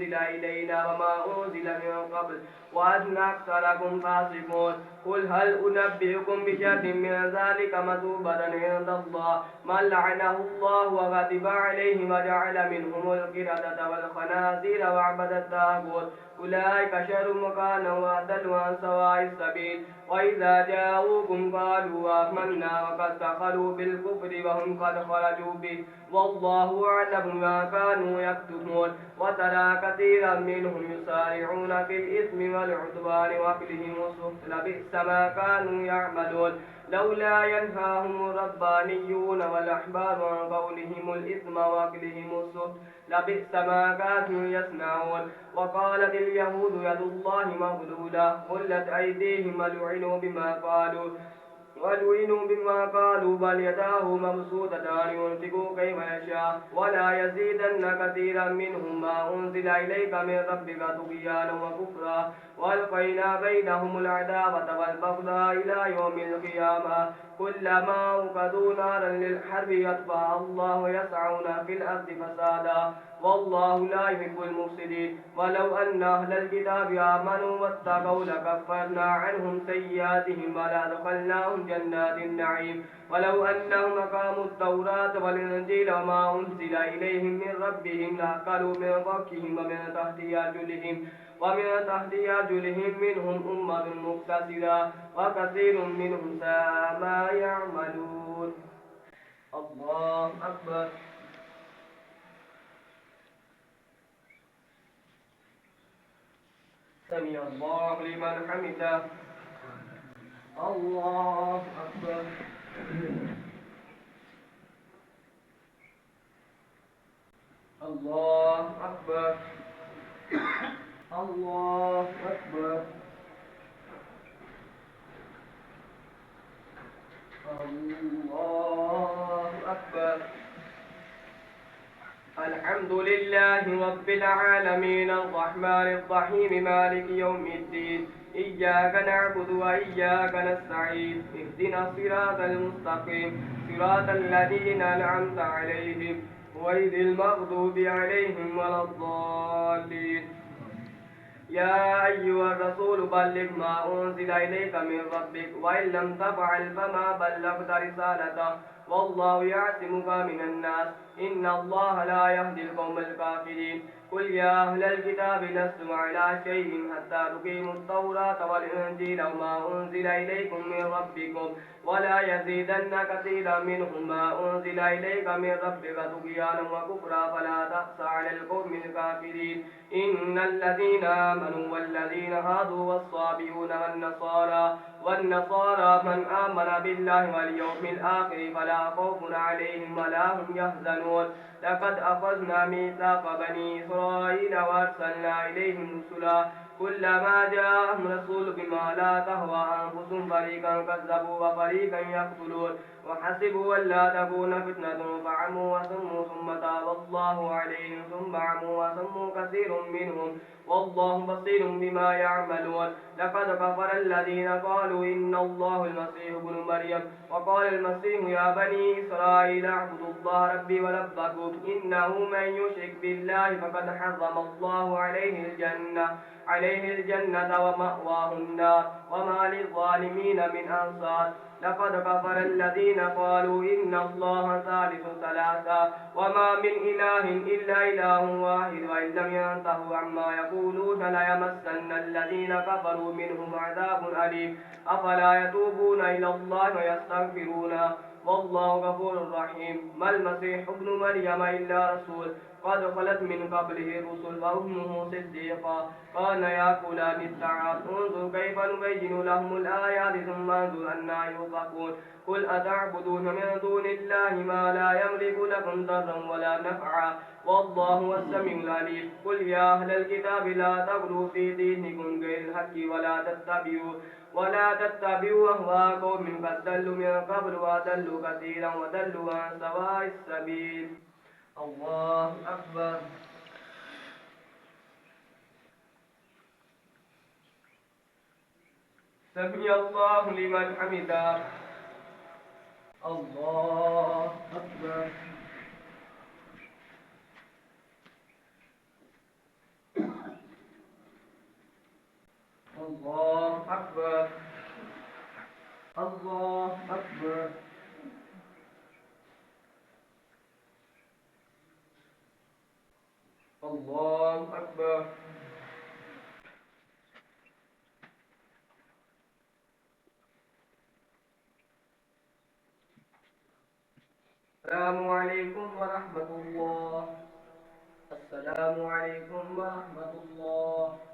أنزل إلينا وما أنزل من قبل وأن أكثركم فاسقون قل هل أنبئكم بشر من ذلك مثوبة عند الله من لعنه الله وغضب عليه وجعل منهم القردة والخنازير وعبد الطاغوت أولئك شر مكانا وأضل عن سواء السبيل وإذا جاءوكم قالوا آمنا وقد دخلوا بالكفر وهم قد خرجوا به والله أعلم ما كانوا يكتمون وترى كثيرا منهم يسارعون في الإثم والعدوان وأكلهم السحت لبئس ما كانوا يعملون لولا ينهاهم الربانيون والأحبار عن قولهم الإثم وأكلهم السحت لبئس ما كانوا يصنعون وقالت اليهود يد الله مغلولة غلت أيديهم ولعنوا بما قالوا بل يداه مبسوطتان ينفق كيف يشاء ولا يزيدن كثيرا منهم ما أنزل إليك من ربك طغيانا وكفرا وألقينا بينهم العداوة والبغضاء إلى يوم القيامة كلما أوقدوا نارا للحرب يطفأها الله يسعون في الأرض فسادا والله لا يحب المفسدين ولو أن أهل الكتاب آمنوا واتقوا لكفرنا عنهم سيئاتهم ولأدخلناهم جنات النعيم ولو أنهم أقاموا التوراة والإنجيل وما أنزل إليهم من ربهم لأكلوا من فوقهم ومن تحت أرجلهم منهم أمة مقتصدة وكثير منهم ساء ما يعملون الله أكبر سمع الله لمن حمده الله أكبر الله أكبر الله أكبر الله أكبر الحمد لله رب العالمين الرحمن الرحيم مالك يوم الدين إياك نعبد وإياك نستعين اهدنا الصراط المستقيم صراط الذين أنعمت عليهم غير المغضوب عليهم ولا الضالين يا أيها الرسول بلغ ما أنزل إليك من ربك وإن لم تفعل فما بلغت رسالته والله يعصمك من الناس إن الله لا يهدي القوم الكافرين قل يا أهل الكتاب لستم على شيء حتى تقيموا التوراة والإنجيل وما أنزل إليكم من ربكم ولا يزيدن كثيرا منهم ما أنزل إليك من ربك طغيانا وكفرا فلا تأس على القوم الكافرين إن الذين آمنوا والذين هادوا والصابئون والنصارى من آمن بالله واليوم الآخر فلا خوف عليهم ولا هم يحزنون لقد أخذنا ميثاق بني إسرائيل وأرسلنا إليهم رسلا كلما جاءهم رسول بما لا تهوى أنفسهم فريقا كذبوا وفريقا يقتلون وحسبوا ألا تكون فتنة فعموا وصموا ثم تاب الله عليهم ثم عموا وصموا كثير منهم والله بصير بما يعملون لقد كفر الذين قالوا إن الله المسيح ابن مريم وقال المسيح يا بني إسرائيل اعبدوا الله ربي وربكم إنه من يشرك بالله فقد حرم الله عليه الجنة ومأواه النار وما للظالمين من أنصار لقد كفر الذين قالوا إن الله ثالث ثلاثة وما من إله إلا إله واحد وإن لم ينتهوا عما يقولون ليمسن الذين كفروا منهم عذاب أليم أفلا يتوبون إلى الله ويستغفرونه والله غفور رحيم ما المسيح ابن مريم إلا رسول قد خلت من قبله الرسل وأمه صديقا كان يأكلان الطعام انظر كيف نبين لهم الآيات ثم انظر أنى يؤفكون قل أتعبدون من دون الله ما لا يملك لكم ضرا ولا نفعا والله هو السميع العليم قل يا أهل الكتاب لا تغلوا في دينكم غير الحق ولا تتبعوا أهواء قوم قد ضلوا من قبل وأضلوا كثيرا وضلوا عن سواء السبيل الله أكبر سمع الله لمن حمده الله أكبر الله أكبر الله أكبر الله أكبر. السلام عليكم ورحمة الله. السلام عليكم ورحمة الله.